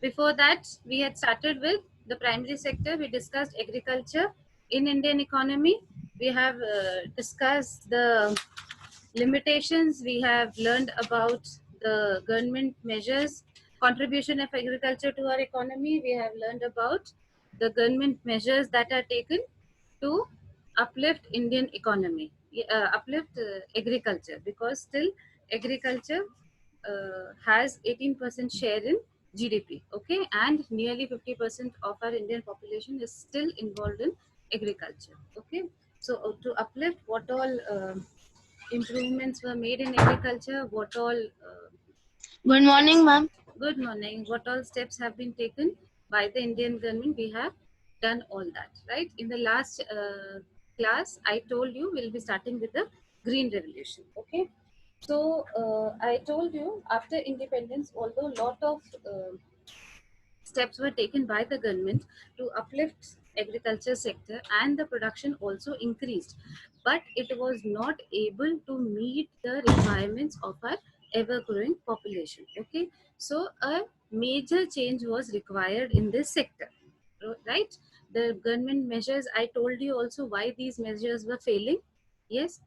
Before that, we had started with the primary sector. We discussed agriculture in Indian economy. We have discussed the limitations. We have learned about the government measures, contribution of agriculture to our economy. We have learned about the government measures that are taken to uplift Indian economy, uplift agriculture, because still agriculture has 18% share in GDP, okay, and nearly 50% of our Indian population is still involved in agriculture, okay. So to uplift, what all improvements were made in agriculture, what all Good morning, ma'am. good morning, what all steps have been taken by the Indian government. We have done all that, right? In the last class, I told you we'll be starting with the Green Revolution, okay. So I told you after independence, although a lot of steps were taken by the government to uplift agriculture sector and the production also increased, but it was not able to meet the requirements of our ever growing population, okay. So a major change was required in this sector, right? The government measures, I told you also why these measures were failing. Yes.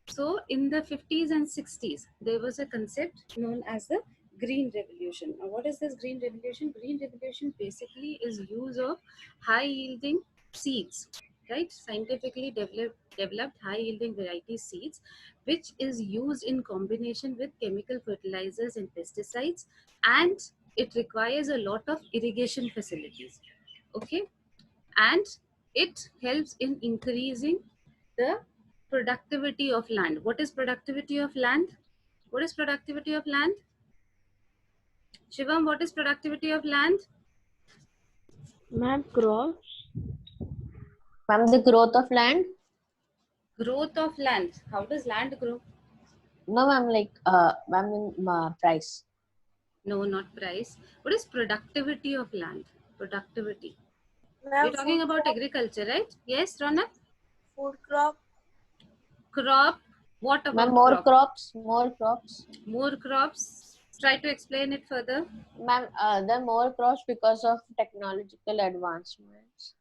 So in the 50s and 60s, there was a concept known as the Green Revolution. Now, what is this Green Revolution? Green Revolution basically is use of high yielding seeds, right? Scientifically developed high yielding variety seeds, which is used in combination with chemical fertilizers and pesticides, and it requires a lot of irrigation facilities, okay, and it helps in increasing the productivity of land. What is productivity of land? What is productivity of land? Shivam, what is productivity of land? Ma'am, crops. Ma'am, the growth of land? Growth of land. How does land grow? No, ma'am, ma'am, in price. No, not price. What is productivity of land? Productivity. Ma'am, We're talking about agriculture, right? Yes, Ronak? food crop. Crop. What Ma'am, about more crop? crops, more crops. More crops. Try to explain it further. Ma'am, the more crops because of technological advancements.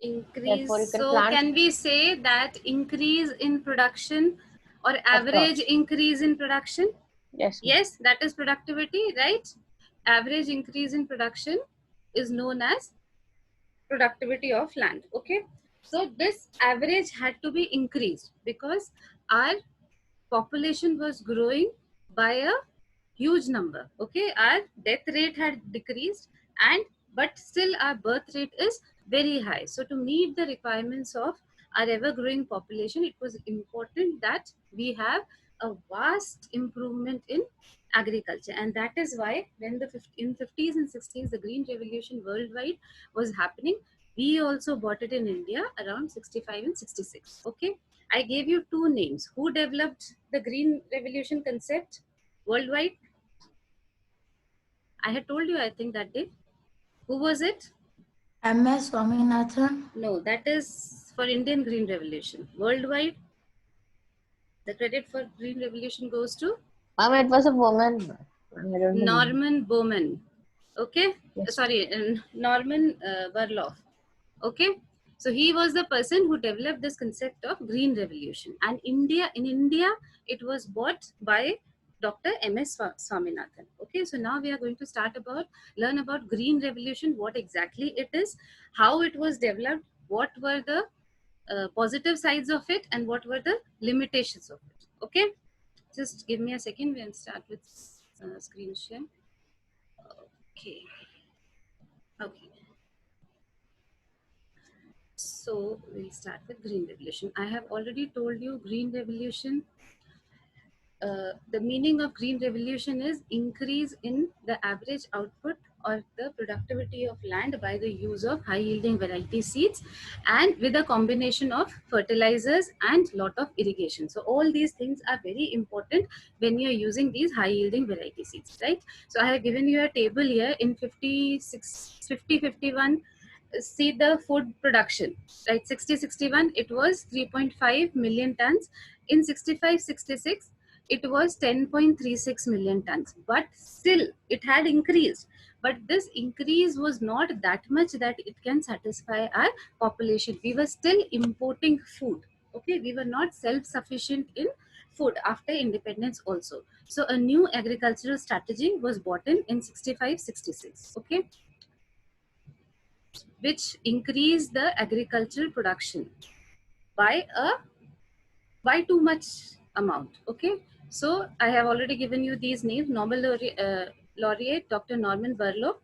Increase. Therefore, you can So plant. can we say that increase in production or average crops. increase in production? Yes. Yes, that is productivity, right? Average increase in production is known as productivity of land, okay. So this average had to be increased because our population was growing by a huge number, okay. Our death rate had decreased, and but still our birth rate is very high. So to meet the requirements of our ever growing population, it was important that we have a vast improvement in agriculture, and that is why when in 50s and 60s the green revolution worldwide was happening, we also bought it in India around 65 and 66, okay. I gave you two names. Who developed the Green Revolution concept worldwide? I had told you, I think, that day. Who was it? MS Swaminathan. No, that is for Indian Green Revolution. Worldwide, the credit for Green Revolution goes to Ma'am, it was a woman. I don't know. Norman Bowman. Okay? Yes. Sorry, Norman Burloff. Okay? So he was the person who developed this concept of Green Revolution. And in India, it was bought by Dr. M.S. Swaminathan. Okay, so now we are going to learn about Green Revolution, what exactly it is, how it was developed, what were the positive sides of it, and what were the limitations of it. Okay, just give me a second. We'll start with screen share. Okay. Okay. So we'll start with Green Revolution. I have already told you Green Revolution. The meaning of Green Revolution is increase in the average output or the productivity of land by the use of high yielding variety seeds and with a combination of fertilizers and lot of irrigation. So all these things are very important when you're using these high yielding variety seeds, right? So I have given you a table here in 51. See the food production, right? 60-61, it was 3.5 million tons. In 65-66, it was 10.36 million tons, but still it had increased. But this increase was not that much that it can satisfy our population. We were still importing food. Okay, we were not self-sufficient in food after independence also. So a new agricultural strategy was brought in 65-66. Okay, which increased the agricultural production by too much amount. Okay, so I have already given you these names. Nobel laureate Dr. Norman Borlaug,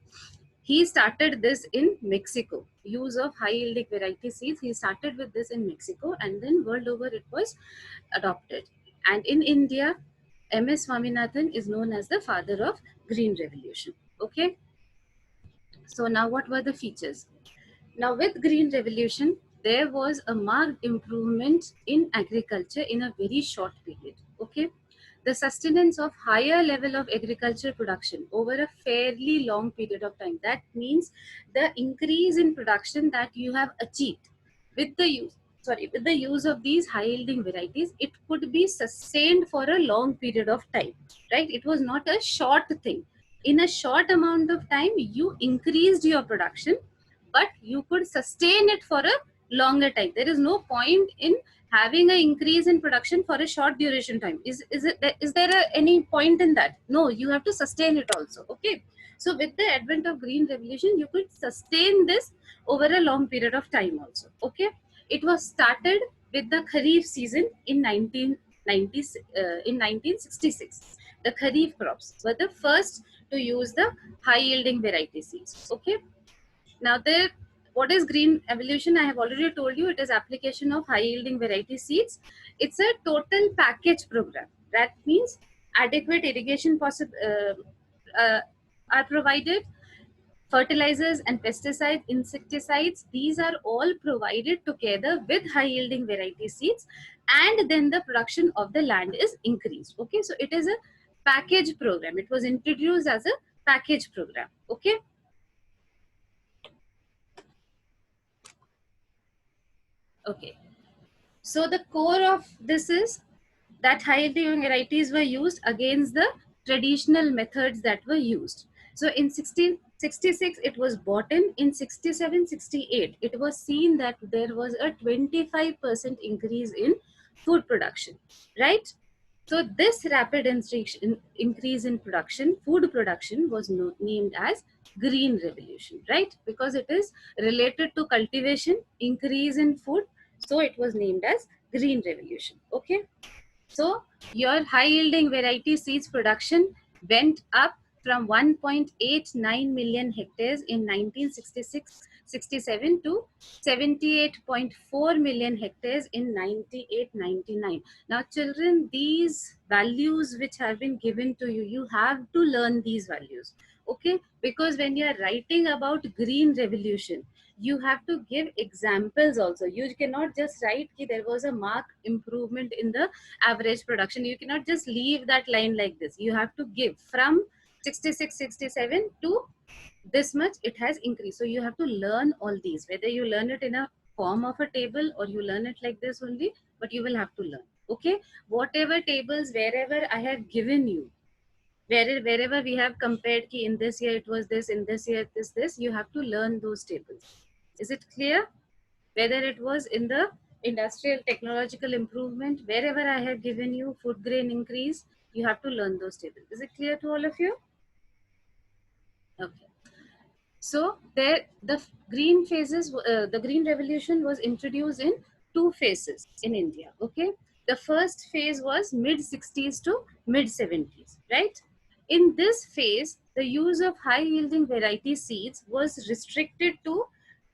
he started this in Mexico. Use of high yielding variety seeds, he started with this in Mexico, and then world over it was adopted. And in India, MS Swaminathan is known as the father of green revolution. Okay, so now what were the features? Now, with Green Revolution, there was a marked improvement in agriculture in a very short period. Okay, the sustenance of higher level of agricultural production over a fairly long period of time. That means the increase in production that you have achieved with the use of these high yielding varieties, it could be sustained for a long period of time. Right? It was not a short thing. In a short amount of time, you increased your production, but you could sustain it for a longer time. There is no point in having an increase in production for a short duration time. Is there any point in that? No, you have to sustain it also. Okay, so with the advent of green revolution, you could sustain this over a long period of time also. Okay, it was started with the kharif season in 1966. The kharif crops were the first to use the high yielding variety seeds. Okay, now, what is green evolution? I have already told you, it is application of high yielding variety seeds. It's a total package program. That means adequate irrigation are provided, fertilizers and pesticides, insecticides, these are all provided together with high yielding variety seeds, and then the production of the land is increased. Okay, so it is a package program. It was introduced as a package program. Okay. Okay, so the core of this is that high yielding varieties were used against the traditional methods that were used. So in 1666, it was bought in 67-68. It was seen that there was a 25% increase in food production, right? So this rapid increase in production, food production, was named as Green Revolution, right? Because it is related to cultivation, increase in food. So it was named as Green Revolution. Okay. So your high yielding variety seeds production went up from 1.89 million hectares in 1966-67 to 78.4 million hectares in 98-99. Now children, these values which have been given to you, you have to learn these values. Okay, because when you are writing about green revolution, you have to give examples also. You cannot just write that there was a marked improvement in the average production. You cannot just leave that line like this. You have to give from 66-67 to this much it has increased. So you have to learn all these, whether you learn it in a form of a table or you learn it like this only, but you will have to learn. Okay, whatever tables, wherever I have given you, wherever we have compared ki in this year it was this, in this year it is this, you have to learn those tables. Is it clear? Whether it was in the industrial technological improvement, wherever I have given you food grain increase, you have to learn those tables. Is it clear to all of you? Okay. So there, the green phases, the green revolution was introduced in two phases in India. Okay. The first phase was mid 60s to mid 70s, right? In this phase, the use of high yielding variety seeds was restricted to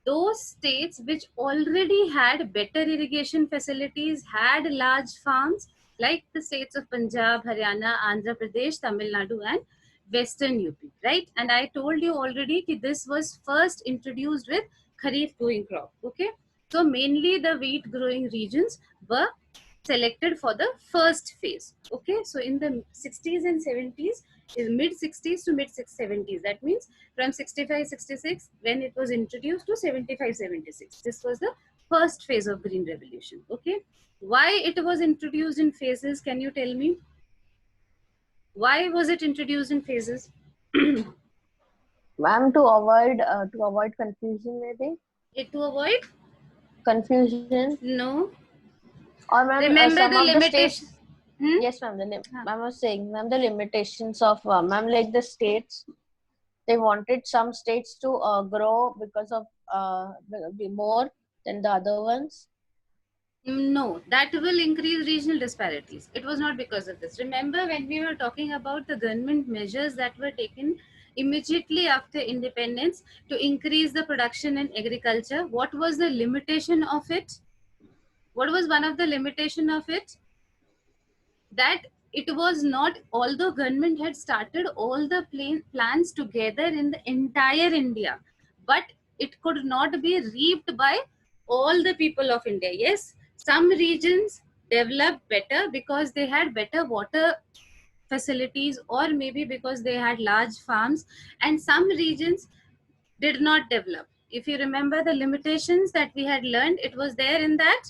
those states which already had better irrigation facilities, had large farms, like the states of Punjab, Haryana, Andhra Pradesh, Tamil Nadu, and Western UP, right? And I told you already that this was first introduced with Kharif growing crop, okay? So mainly the wheat growing regions were selected for the first phase, okay? So in the 60s and 70s, in mid 60s to mid 70s, that means from 65-66 when it was introduced to 75-76. This was the first phase of green revolution. Okay, why it was introduced in phases, can you tell me? Why was it introduced in phases? Ma'am, to avoid confusion, maybe To avoid? confusion, No. or ma'am, Remember some the of the limitation. states. Hmm? Yes, ma'am. Huh. Ma'am was saying, ma'am, the limitations of ma'am, like the states, they wanted some states to grow because of be more than the other ones. No, that will increase regional disparities. It was not because of this. Remember when we were talking about the government measures that were taken immediately after independence to increase the production in agriculture, what was the limitation of it? What was one of the limitation of it? That it was not, although government had started all the plans together in the entire India, but it could not be reaped by all the people of India. Yes, some regions developed better because they had better water facilities, or maybe because they had large farms, and some regions did not develop. If you remember the limitations that we had learned, it was there in that.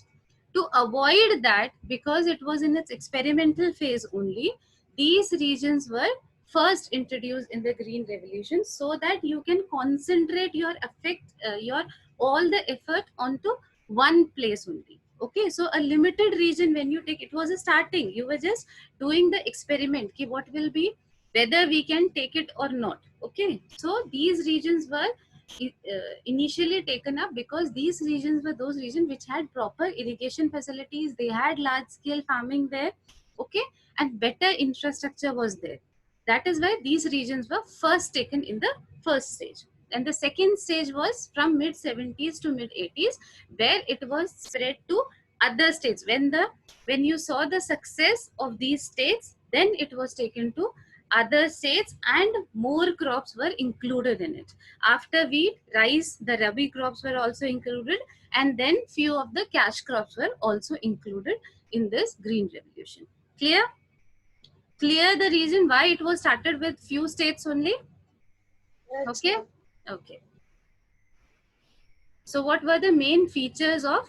To avoid that, because it was in its experimental phase only, these regions were first introduced in the Green Revolution, so that you can concentrate your your all the effort onto one place only. Okay, so a limited region, when you take, it was a starting, you were just doing the experiment ki what will be, whether we can take it or not. Okay, so these regions were initially taken up because these regions were those regions which had proper irrigation facilities, they had large scale farming there. Okay, and better infrastructure was there. That is why these regions were first taken in the first stage. And the second stage was from mid 70s to mid 80s, where it was spread to other states. When you saw the success of these states, then it was taken to other states and more crops were included in it. After wheat, rice, the rabi crops were also included, and then few of the cash crops were also included in this Green Revolution. Clear? Clear the reason why it was started with few states only? Okay? Okay. So what were the main features of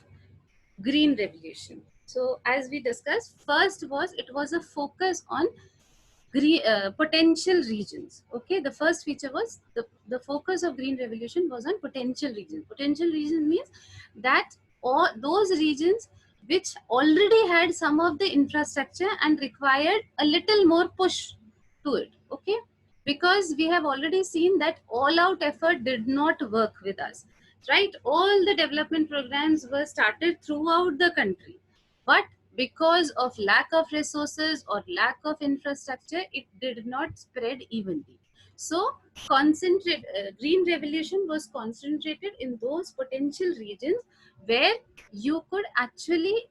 Green Revolution? So as we discussed, first was it was a focus on potential regions. Okay, the first feature was the focus of Green Revolution was on potential regions. Potential region means that all those regions which already had some of the infrastructure and required a little more push to it. Okay, because we have already seen that all out effort did not work with us, right? All the development programs were started throughout the country, but because of lack of resources or lack of infrastructure, it did not spread evenly. So Green Revolution was concentrated in those potential regions where you could actually,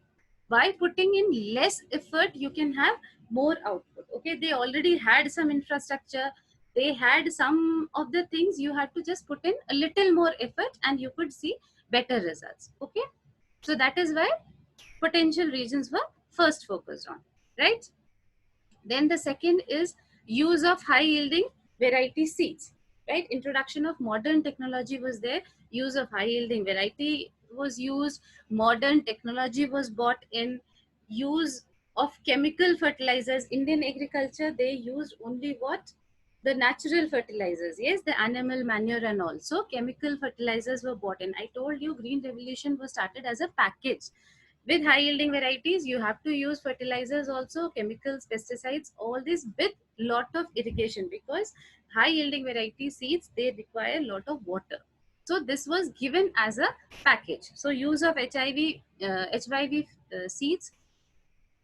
by putting in less effort, you can have more output. Okay, they already had some infrastructure, they had some of the things, you had to just put in a little more effort and you could see better results. Okay, so that is why potential regions were first focused on, right? Then the second is use of high yielding variety seeds, right? Introduction of modern technology was there, use of high yielding variety was used, modern technology was brought in, use of chemical fertilizers. Indian agriculture, they used only what? The natural fertilizers, yes, the animal manure and also chemical fertilizers were bought in. I told you Green Revolution was started as a package. With high yielding varieties, you have to use fertilizers also, chemicals, pesticides, all this with lot of irrigation, because high yielding variety seeds, they require a lot of water. So this was given as a package. So use of HYV seeds,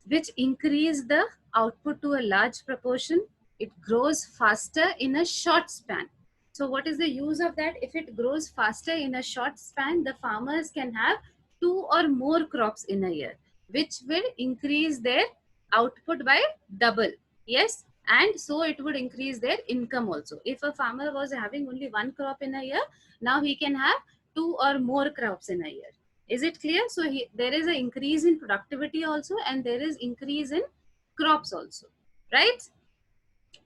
which increase the output to a large proportion. It grows faster in a short span. So what is the use of that? If it grows faster in a short span, the farmers can have 2 or more crops in a year, which will increase their output by double. Yes, and so it would increase their income also. If a farmer was having only 1 crop in a year, now he can have 2 or more crops in a year. Is it clear? So there is an increase in productivity also, and there is increase in crops also, right?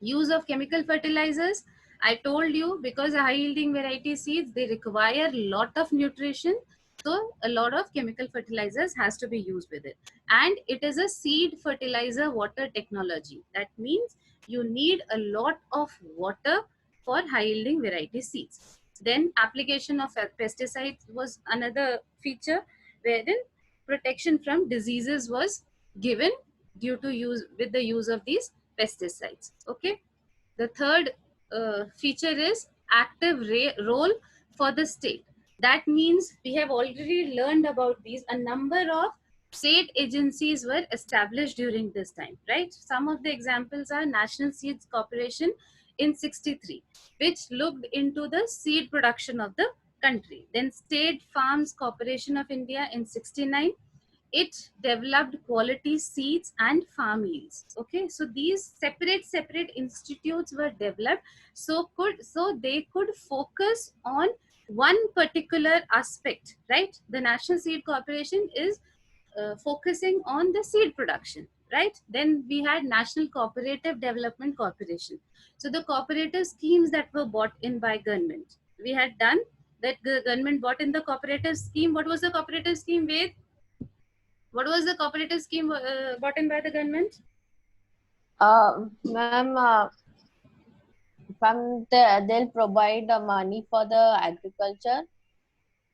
Use of chemical fertilizers, I told you, because high yielding variety seeds, they require lot of nutrition. So a lot of chemical fertilizers has to be used with it. And it is a seed fertilizer water technology. That means you need a lot of water for high yielding variety seeds. Then application of pesticides was another feature wherein protection from diseases was given due to use with the use of these pesticides. Okay. The third feature is active role for the state. That means we have already learned about these. A number of state agencies were established during this time, right? Some of the examples are National Seeds Corporation in 63, which looked into the seed production of the country. Then State Farms Corporation of India in 69, it developed quality seeds and farm yields. Okay, so these separate institutes were developed so they could focus on one particular aspect, right? The National Seed Corporation is focusing on the seed production, right? Then we had National Cooperative Development Corporation. So the cooperative schemes that were bought in by government, we had done that. The government bought in the cooperative scheme. What was the cooperative scheme, Ved? What was the cooperative scheme brought in by the government? Ma'am, they'll provide the money for the agriculture.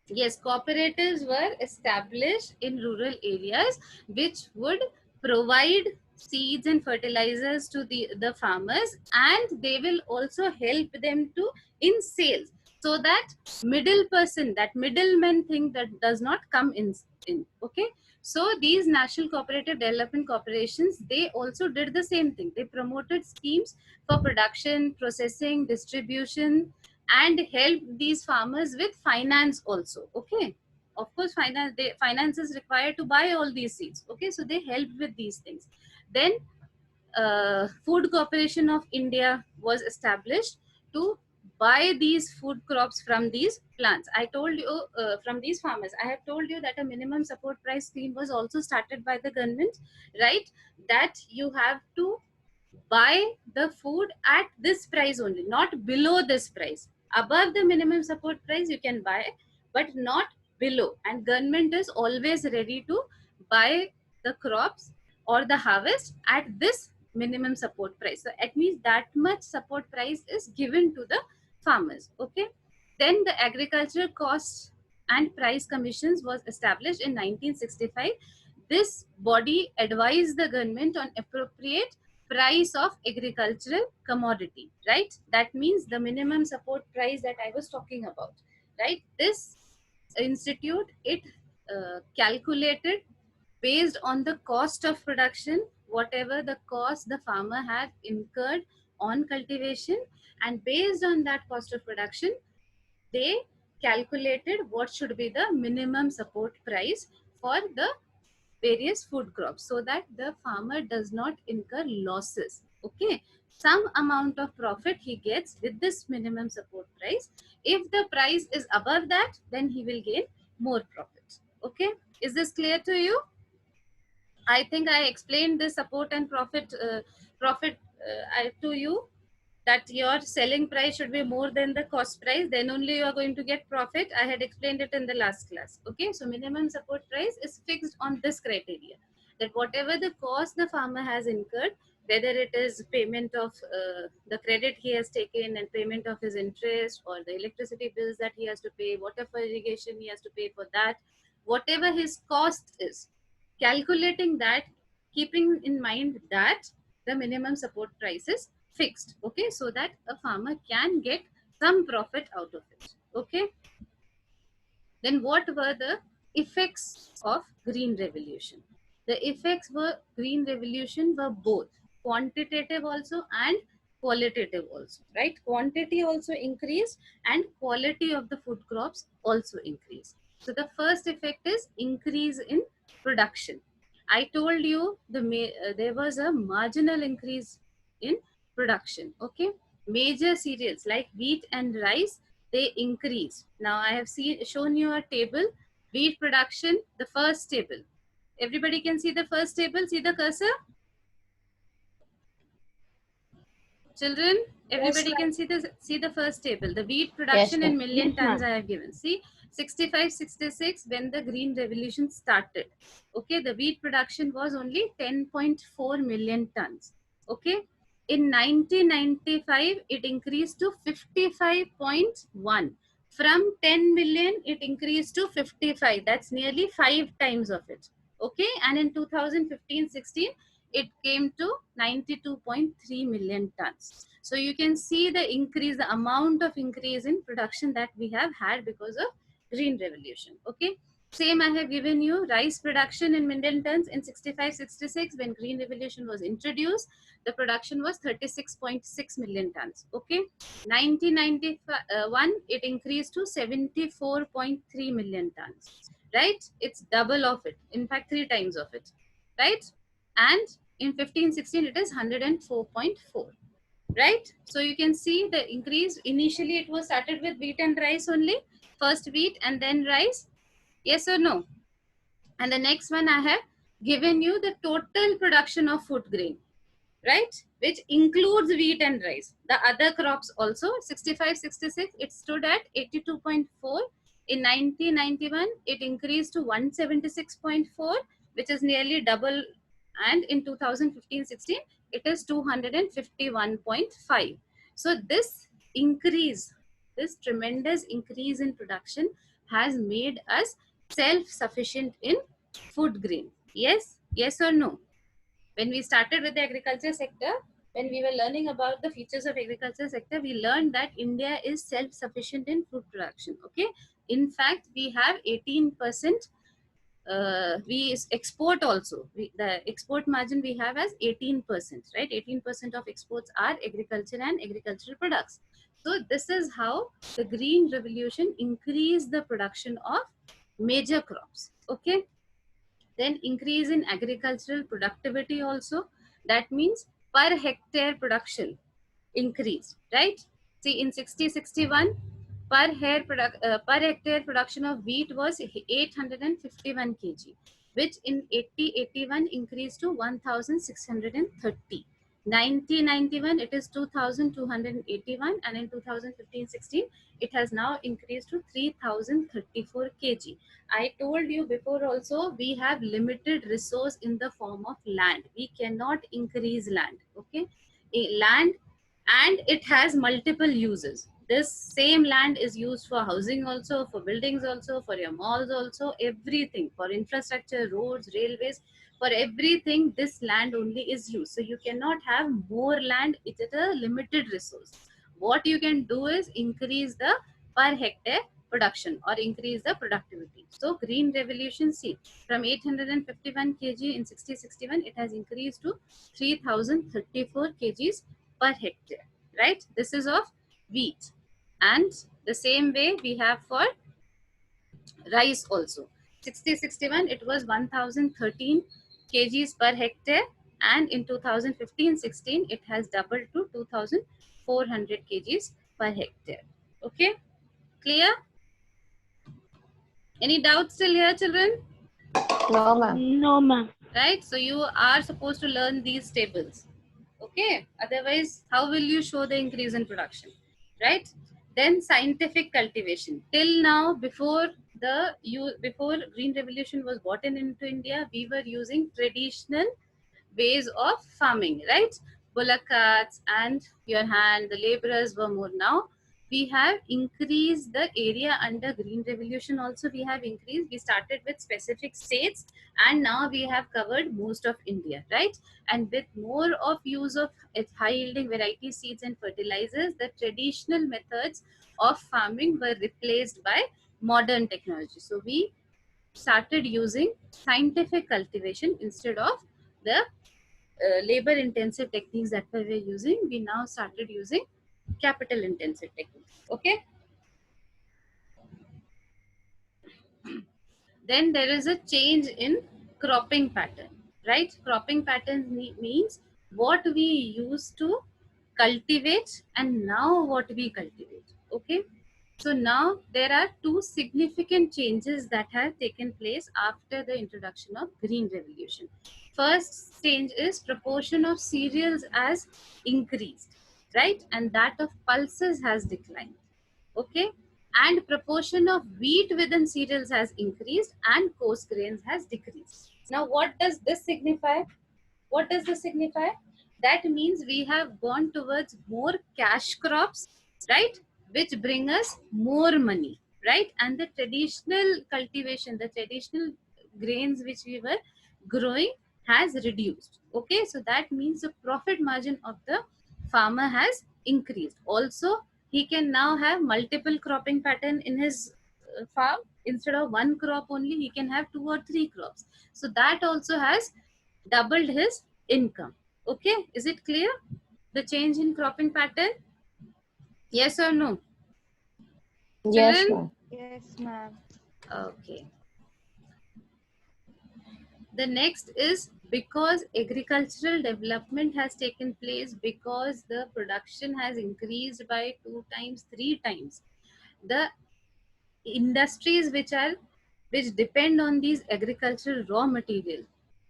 Yes, cooperatives were established in rural areas which would provide seeds and fertilizers to the farmers, and they will also help them to in sales, so that middle person, that middleman thing, that does not come in. Okay, so these national cooperative development corporations, they also did the same thing. They promoted schemes for production, processing, distribution, and help these farmers with finance also. Okay, of course finance is required to buy all these seeds. Okay, so they help with these things. Then Food Corporation of India was established to buy these food crops from these plants. I told you from these farmers. I have told you that a minimum support price scheme was also started by the government, right? That you have to buy the food at this price only, not below this price. Above the minimum support price you can buy, but not below. And government is always ready to buy the crops or the harvest at this minimum support price. So it means that much support price is given to the farmers. Okay, then the Agricultural Cost and Price Commissions was established in 1965. This body advised the government on appropriate price of agricultural commodity, right? That means the minimum support price that I was talking about, right? This institute, it calculated based on the cost of production, whatever the cost the farmer had incurred on cultivation, and based on that cost of production, they calculated what should be the minimum support price for the various food crops, so that the farmer does not incur losses. Okay, some amount of profit he gets with this minimum support price. If the price is above that, then he will gain more profit. Okay, is this clear to you? I think I explained the support and profit to you, that your selling price should be more than the cost price, then only you are going to get profit. I had explained it in the last class. Okay, so minimum support price is fixed on this criteria, that whatever the cost the farmer has incurred, whether it is payment of the credit he has taken and payment of his interest, or the electricity bills that he has to pay, water for irrigation he has to pay for that, whatever his cost is, calculating that, keeping in mind that the minimum support price is fixed. Okay, so that a farmer can get some profit out of it. Okay, then what were the effects of green revolution? The effects were green revolution were both quantitative also and qualitative also, right? Quantity also increased and quality of the food crops also increased. So the first effect is increase in production. I told you there was a marginal increase in production. Okay, major cereals like wheat and rice, they increase. Now I have shown you a table. Wheat production, the first table. Everybody can see the first table. See the cursor. Children, everybody ma'am. can see the first table. The wheat production in ma'am. million Yes, tons ma'am. I have given. See, 65, 66 when the green revolution started. Okay, the wheat production was only 10.4 million tons. Okay, in 1995 it increased to 55.1. From 10 million it increased to 55. That's nearly 5 times of it. Okay, and in 2015-16 it came to 92.3 million tons. So you can see the increase, the amount of increase in production that we have had because of green revolution. Okay, same I have given you rice production in million tons in 65-66 when green revolution was introduced. The production was 36.6 million tons. Okay, 1991 it increased to 74.3 million tons. Right, it's double of it, in fact 3 times of it. Right, and in 15-16 it is 104.4. Right, so you can see the increase. Initially it was started with wheat and rice only, first wheat and then rice. Yes or no? And the next one I have given you the total production of food grain, right, which includes wheat and rice, the other crops also. 65-66 it stood at 82.4. In 1991 it increased to 176.4, which is nearly double, and in 2015-16 it is 251.5. So this increase, this tremendous increase in production has made us self-sufficient in food grain. Yes, yes or no? When we started with the agriculture sector, when we were learning about the features of agriculture sector, we learned that India is self-sufficient in food production. Okay, in fact we have 18%. We export also. The export margin we have as 18%, right? 18% of exports are agriculture and agricultural products. So this is how the green revolution increased the production of major crops. Okay, then increase in agricultural productivity also. That means per hectare production increased, right? See, in 60-61 per hectare production of wheat was 851 kg, which in 80-81 increased to 1630. 1991 it is 2281, and in 2015-16 it has now increased to 3034 kg. I told you before also, we have limited resource in the form of land. We cannot increase land. Okay, land, and it has multiple uses. This same land is used for housing also, for buildings also, for your malls also, everything, for infrastructure, roads, railways, for everything this land only is used. So you cannot have more land. It is a limited resource. What you can do is increase the per hectare production or increase the productivity. So green revolution, see, from 851 kg in 60-61 it has increased to 3034 kgs per hectare, right? This is of wheat. And the same way we have for rice also. 60-61 it was 1013 kgs per hectare, and in 2015-16 it has doubled to 2400 kgs per hectare. Okay, clear? Any doubts still here, children? No, ma'am. No, ma'am. Right, so you are supposed to learn these tables. Okay, otherwise how will you show the increase in production, right? Then scientific cultivation. Till now, before green revolution was brought into India, we were using traditional ways of farming, right? Bullock carts and your hand, the laborers were more. Now we have increased the area under green revolution also. We have increased. We started with specific states and now we have covered most of India, right? And with more of use of high yielding variety seeds and fertilizers, the traditional methods of farming were replaced by modern technology. So we started using scientific cultivation instead of the labor intensive techniques that we were using. We now started using capital intensive techniques. Okay, then there is a change in cropping pattern, right? Cropping pattern means what we used to cultivate and now what we cultivate. Okay, so now there are two significant changes that have taken place after the introduction of green revolution. First change is proportion of cereals has increased. right? And that of pulses has declined. Okay, and proportion of wheat within cereals has increased and coarse grains has decreased. Now what does this signify? What does this signify? That means we have gone towards more cash crops, right, which bring us more money, right? And the traditional cultivation, the traditional grains which we were growing has reduced. Okay, so that means the profit margin of the farmer has increased. Also, he can now have multiple cropping pattern in his farm. Instead of one crop only, he can have 2 or 3 crops. So that also has doubled his income. Okay, is it clear? The change in cropping pattern? Yes or no? Yes, Children? ma'am. Yes, ma'am. Okay. The next is because agricultural development has taken place, because the production has increased by 2 times, 3 times. The industries which depend on these agricultural raw material,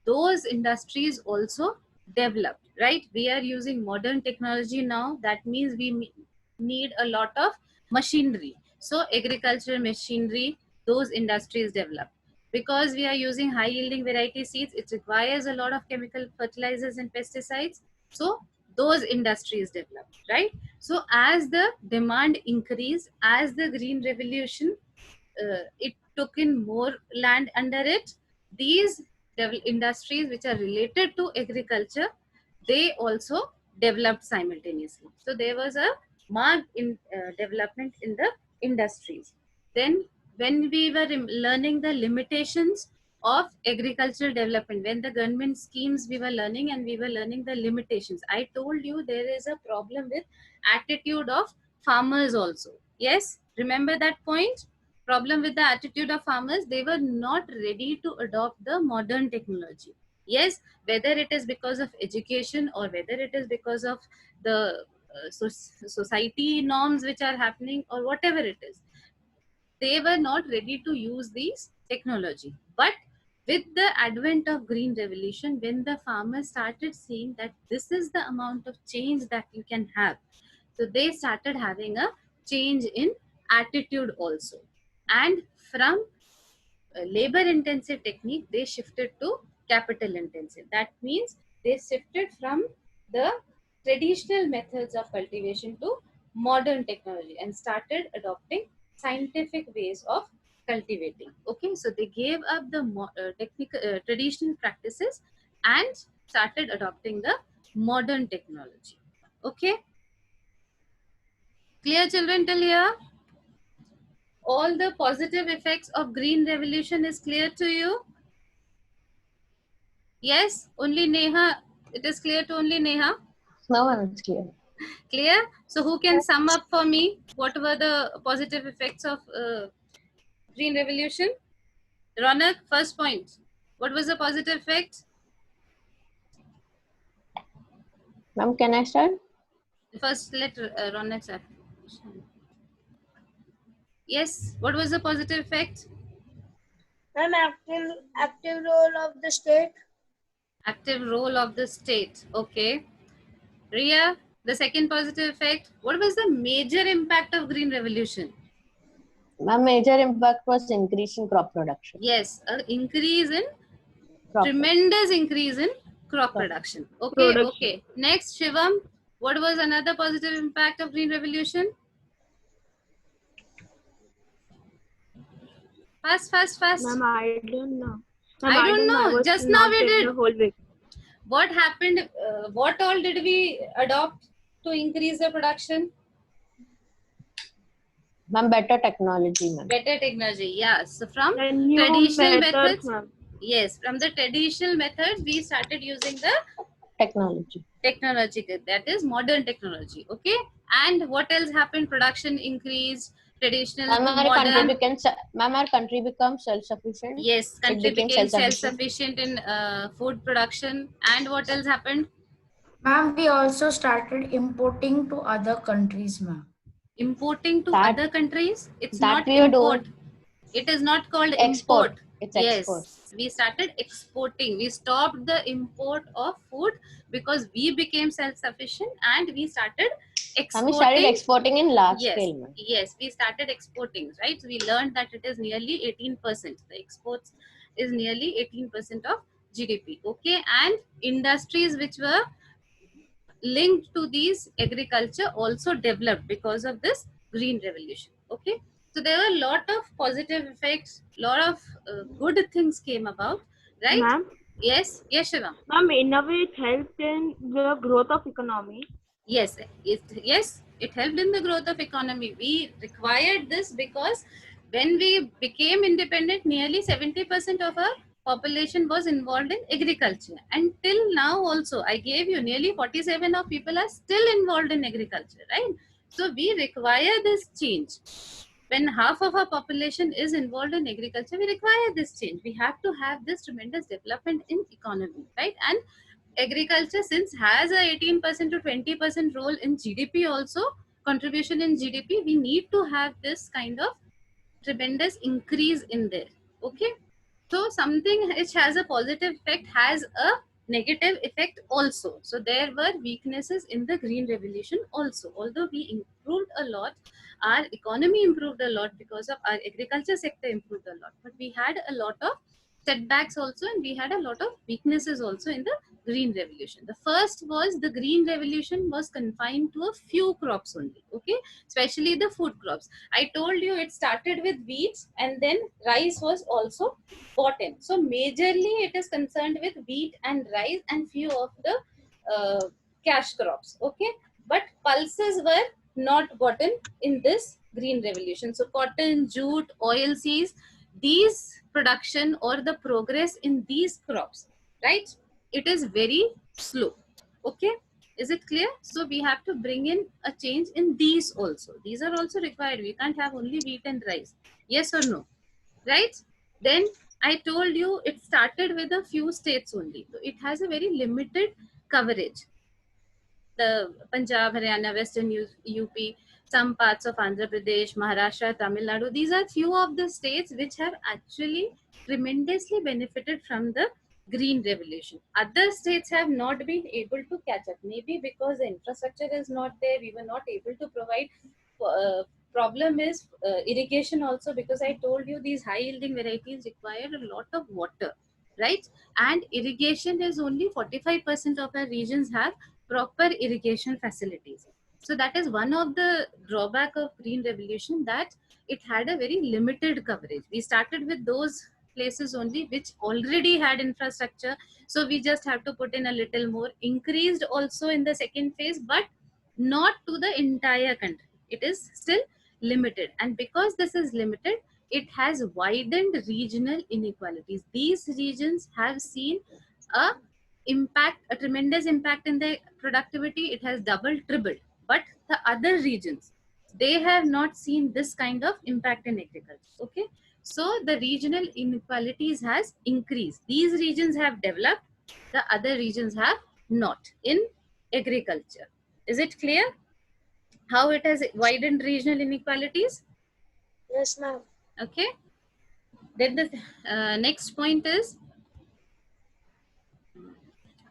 those industries also developed, right? We are using modern technology now. That means we need a lot of machinery. So agricultural machinery, those industries developed. Because we are using high yielding variety seeds, it requires a lot of chemical fertilizers and pesticides. So those industries developed, right? So as the demand increased, as the green revolution, it took in more land under it, these industries which are related to agriculture, they also developed simultaneously. So there was a marked development in the industries. Then when we were learning the limitations of agricultural development, when the government schemes we were learning, and we were learning the limitations, I told you there is a problem with attitude of farmers also. Yes, remember that point? Problem with the attitude of farmers, they were not ready to adopt the modern technology. Yes, whether it is because of education or whether it is because of the society norms which are happening or whatever it is, they were not ready to use these technology. But with the advent of green revolution, when the farmers started seeing that this is the amount of change that you can have, so they started having a change in attitude also. And from labor intensive technique, they shifted to capital intensive. That means they shifted from the traditional methods of cultivation to modern technology and started adopting scientific ways of cultivating. Okay, so they gave up the traditional practices and started adopting the modern technology. Okay, clear children till here? All the positive effects of green revolution is clear to you? Yes, only Neha. It is clear to only Neha. No one is clear. Clear? So who can sum up for me what were the positive effects of green revolution? Ronak, first point. What was the positive effect? Ma'am, can I start? First, let Ronak start. Yes, what was the positive effect? Ma'am, active role of the state. Active role of the state. Okay. Ria, the second positive effect. What was the major impact of green revolution? Ma'am, major impact was increase in crop production. Yes, an increase in Crop tremendous increase in crop production. Okay, Production. okay. Next, Shivam, what was another positive impact of green revolution? Fast, fast, fast. Ma'am, I don't know. Ma'am, I don't I know. was Just now not we there did. the whole week. What happened? What all did we adopt to increase the production? Ma'am, better technology, ma'am. Better technology. Yeah. So from And new traditional methods, methods. ma'am. Yes, from the traditional methods, we started using the Technology. technology, that is modern technology. Okay, and what else happened? Production increased, traditional to modern. Ma'am, our country becomes self-sufficient. Yes, country became became self-sufficient. self-sufficient in food production. And what else happened? Ma'am, we also started importing to other countries, ma'am. Importing to That- other countries. It's that not we are import. doing. It is not called Export. import. It's Yes, export. we started exporting. We stopped the import of food because we became self-sufficient and we started We started exporting in large Yes, scale, ma'am. yes, we started exporting, right? We learned that it is nearly 18%. The exports is nearly 18% of GDP. Okay, and industries which were linked to these agriculture also developed because of this green revolution. Okay, so there were a lot of positive effects, lot of good things came about, right? Ma'am, Yes, yes, Shivam. ma'am, in a way it helped in the growth of economy. Yes, it helped in the growth of economy. We required this because when we became independent, nearly 70% of our population was involved in agriculture. And till now also, I gave you nearly 47 of people are still involved in agriculture, right? So we require this change. When half of our population is involved in agriculture, we require this change. We have to have this tremendous development in economy, right? And agriculture, since has a 18% to 20% role in GDP also, contribution in GDP, we need to have this kind of tremendous increase in there. Okay, so something which has a positive effect has a negative effect also. So there were weaknesses in the green revolution also. Although we improved a lot, our economy improved a lot because of our agriculture sector improved a lot, but we had a lot of setbacks also, and we had a lot of weaknesses also in the green revolution. The first was the green revolution was confined to a few crops only. Okay, especially the food crops. I told you it started with wheat and then rice was also bought in. So majorly it is concerned with wheat and rice and few of the cash crops. Okay, but pulses were not gotten in this green revolution. So cotton, jute, oil seeds, these production or the progress in these crops, right? It is very slow. Okay, is it clear? So we have to bring in a change in these also. These are also required. We can't have only wheat and rice. Yes or no? Right? Then I told you it started with a few states only. So it has a very limited coverage. The Punjab, Haryana, Western UP, some parts of Andhra Pradesh, Maharashtra, Tamil Nadu. These are few of the states which have actually tremendously benefited from the green revolution. Other states have not been able to catch up. Maybe because the infrastructure is not there, we were not able to provide. Problem is irrigation also, because I told you these high yielding varieties require a lot of water, right? And irrigation is only 45% of our regions have proper irrigation facilities. So that is one of the drawback of green revolution, that it had a very limited coverage. We started with those places only which already had infrastructure, so we just have to put in a little more. Increased also in the second phase, but not to the entire country. It is still limited, and because this is limited, it has widened regional inequalities. These regions have seen a a tremendous impact in their productivity. It has doubled, tripled. But the other regions, they have not seen this kind of impact in agriculture. Okay, so the regional inequalities has increased. These regions have developed, the other regions have not in agriculture. Is it clear how it has widened regional inequalities? Yes, ma'am. Okay, then the next point is,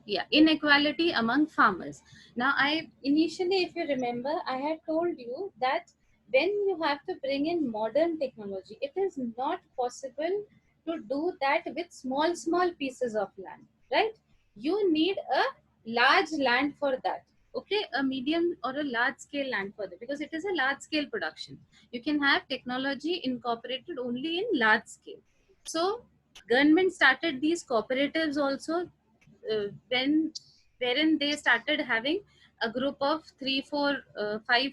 yeah, inequality among farmers. Now I initially, if you remember, I had told you that when you have to bring in modern technology, it is not possible to do that with small pieces of land, right? You need a large land for that. Okay, a medium or a large scale land for that, because it is a large scale production. You can have technology incorporated only in large scale. So government started these cooperatives also, when wherein they started having a group of 3 4 5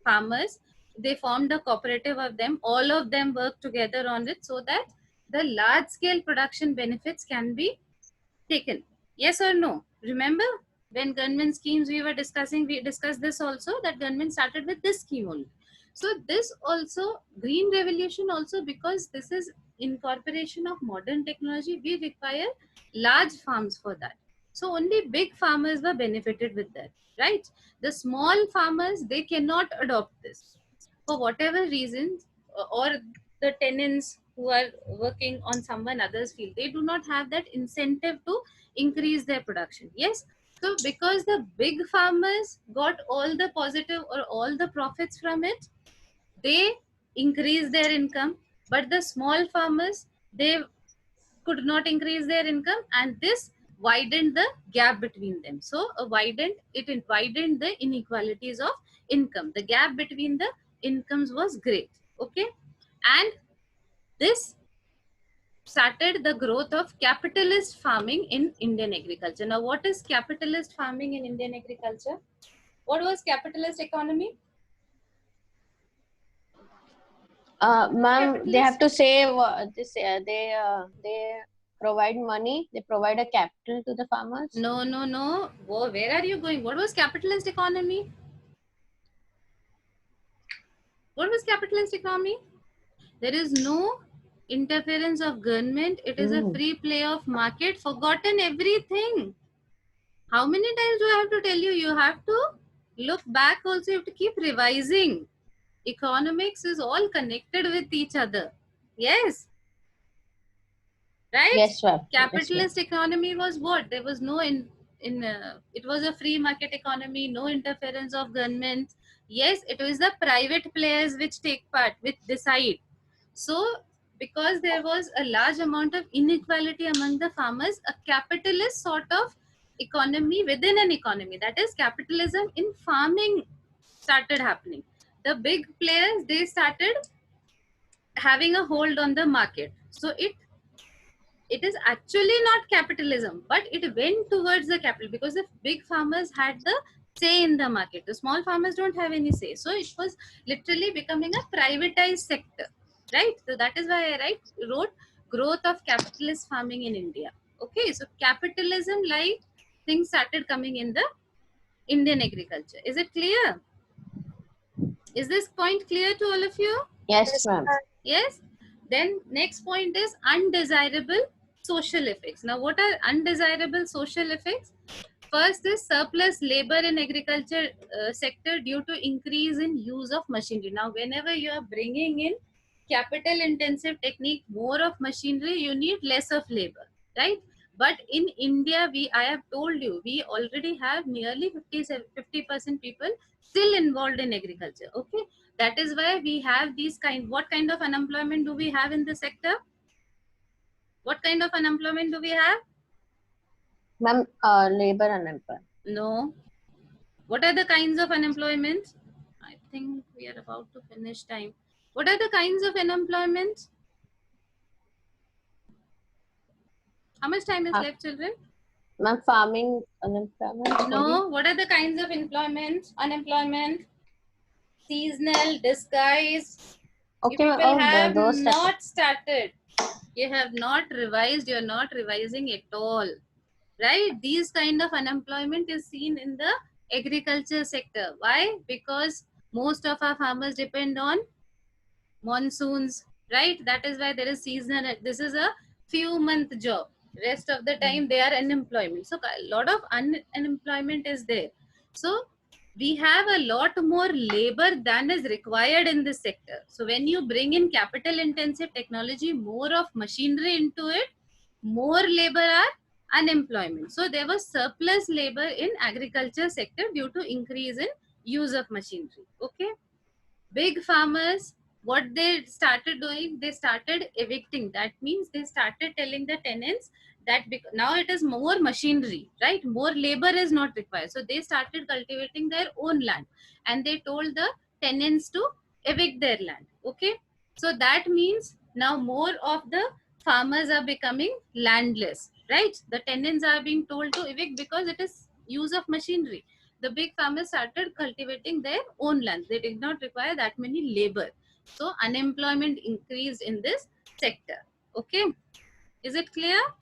farmers. They formed a cooperative of them. All of them work together on it, so that the large scale production benefits can be taken. Yes or no? Remember, when government schemes we were discussing, we discussed this also, that government started with this scheme only. So this also, green revolution also, because this is incorporation of modern technology, we require large farms for that. So only big farmers were benefited with that, right? The small farmers, they cannot adopt this for whatever reasons, or the tenants who are working on someone other's field, they do not have that incentive to increase their production. Yes, So because the big farmers got all the positive or all the profits from it, they increased their income, but the small farmers, they could not increase their income, and this widened the gap between them. So widened the inequalities of income. The gap between the incomes was great. Okay, and this started the growth of capitalist farming in Indian agriculture. Now, what is capitalist farming in Indian agriculture? What was capitalist economy? Ma'am, they have to save this. They provide money. They provide a capital to the farmers. No, no, no. Whoa, where are you going? What was capitalist economy? What was capitalist economy? There is no interference of government. It is a free play of market. Forgotten everything. How many times do I have to tell you? You have to look back also. You have to keep revising. Economics is all connected with each other. Yes. Right? Yes, ma'am. Capitalist economy was what? There was no it was a free market economy, no interference of government. Yes, it was the private players which take part, which decide. So because there was a large amount of inequality among the farmers, a capitalist sort of economy within an economy, that is capitalism in farming, started happening. The big players, they started having a hold on the market. So it is actually not capitalism, but it went towards the capital because the big farmers had the say in the market. The small farmers don't have any say. So it was literally becoming a privatized sector, right? So that is why I wrote growth of capitalist farming in India. Okay, so capitalism like things started coming in the Indian agriculture. Is it clear? Is this point clear to all of you? Yes, ma'am. Yes. Then next point is undesirable social effects. Now, what are undesirable social effects? First is surplus labor in agriculture sector due to increase in use of machinery. Now, whenever you are bringing in capital intensive technique, more of machinery, you need less of labor, right? But in India, I have told you, we already have nearly 50% people still involved in agriculture. Okay, that is why we have these what kind of unemployment do we have in the sector? What kind of unemployment do we have? Ma'am, labor unemployment. No. What are the kinds of unemployment? I think we are about to finish time. What are the kinds of unemployment? How much time is left, children? Ma'am, farming unemployment. No. What are the kinds of employment? Unemployment, seasonal, disguise. Okay, You people have those not started. You have not revised. You are not revising at all, right? These kind of unemployment is seen in the agriculture sector. Why? Because most of our farmers depend on monsoons, right? That is why there is seasonal. This is a few month job. Rest of the time they are unemployment. So a lot of unemployment is there. So we have a lot more labor than is required in this sector. So when you bring in capital intensive technology, more of machinery into it, more labor are unemployment. So there was surplus labor in agriculture sector due to increase in use of machinery. Okay. Big farmers, what they started doing, they started evicting. That means they started telling the tenants that now it is more machinery, right? More labor is not required. So they started cultivating their own land and they told the tenants to evict their land. Okay. So that means now more of the farmers are becoming landless, right? The tenants are being told to evict because it is use of machinery. The big farmers started cultivating their own lands. They did not require that many labor. So unemployment increased in this sector. Okay. Is it clear?